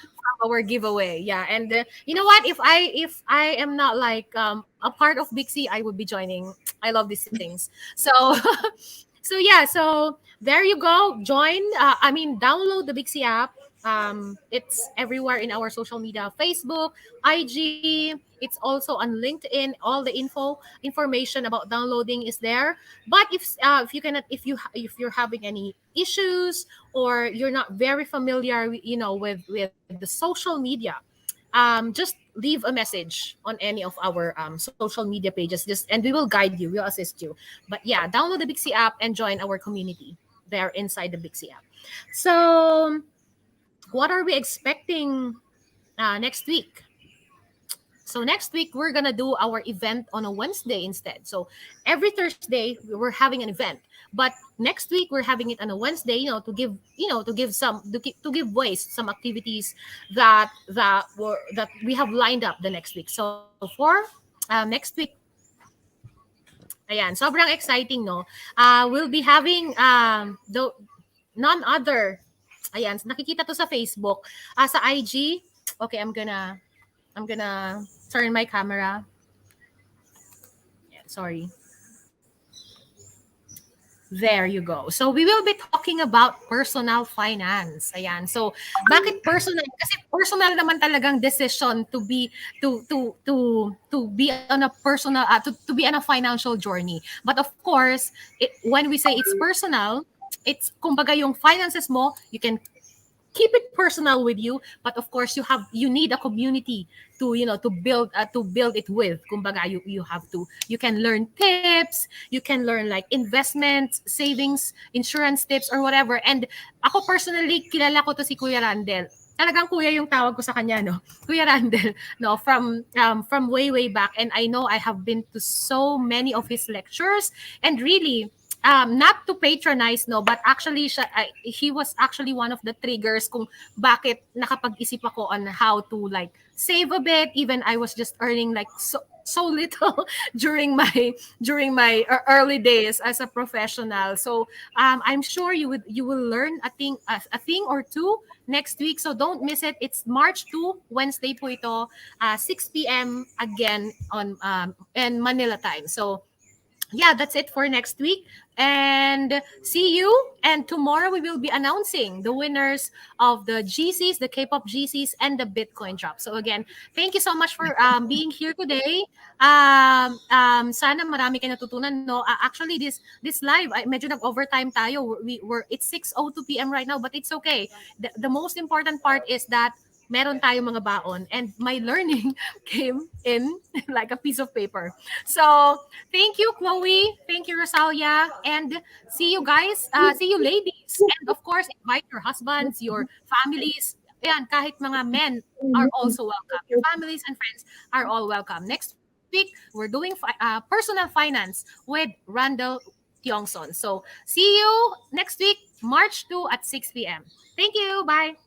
our giveaway. Yeah, and you know what? If I am not like a part of Bixie, I would be joining. I love these things. So so yeah, so there you go. Download the Bixie app. It's everywhere in our social media: Facebook, IG. It's also on LinkedIn. All the information about downloading is there. But if you cannot, if you're having any issues or you're not very familiar, with the social media, just leave a message on any of our social media pages. And we will guide you. We'll assist you. But yeah, download the Bixie app and join our community there inside the Bixie app. So, what are we expecting next week? So next week we're gonna do our event on a Wednesday instead. So every Thursday we're having an event, but next week we're having it on a Wednesday. To give voice some activities that we have lined up the next week. So for next week, ayan, sobrang exciting, no? We'll be having none other. Ayan, nakikita to sa Facebook, sa IG. Okay, I'm gonna turn my camera. Yeah, sorry. There you go. So we will be talking about personal finance. Ayan. So bakit personal? Kasi personal naman talagang decision to be on a personal to be on a financial journey. But of course, when we say it's personal, it's kumbaga yung finances mo, you can keep it personal with you, but of course you need a community to build it with. Kumbaga, you have to, you can learn tips, you can learn like investments, savings, insurance tips, or whatever. And ako personally, kilala ko to si Kuya Randel. Talagang kuya yung tawag ko sa kanya, no? Kuya Randel, no, from way back. And I know I have been to so many of his lectures, and really, not to patronize, no, but actually he was actually one of the triggers kung bakit nakapag-isip ako on how to like save a bit. Even I was just earning like so little during my early days as a professional. So I'm sure you will learn a thing or two next week. So don't miss it. It's March 2, Wednesday po ito, 6 p.m. again on in Manila time. So yeah, that's it for next week. And see you. And tomorrow we will be announcing the winners of the GCs, the K-pop GCs, and the Bitcoin drop. So again, thank you so much for being here today. Sana marami kayo natutunan, no? Actually, this live, medyo nag-overtime tayo. It's 6:02 p.m. right now, but it's okay. The most important part is that meron tayong mga baon, and my learning came in like a piece of paper. So thank you, Chloe. Thank you, Rosalia. And see you guys. See you, ladies. And of course, invite your husbands, your families. Ayan, kahit mga men are also welcome. Your families and friends are all welcome. Next week, we're doing personal finance with Randall Tiongson. So see you next week, March 2 at 6 p.m. Thank you. Bye.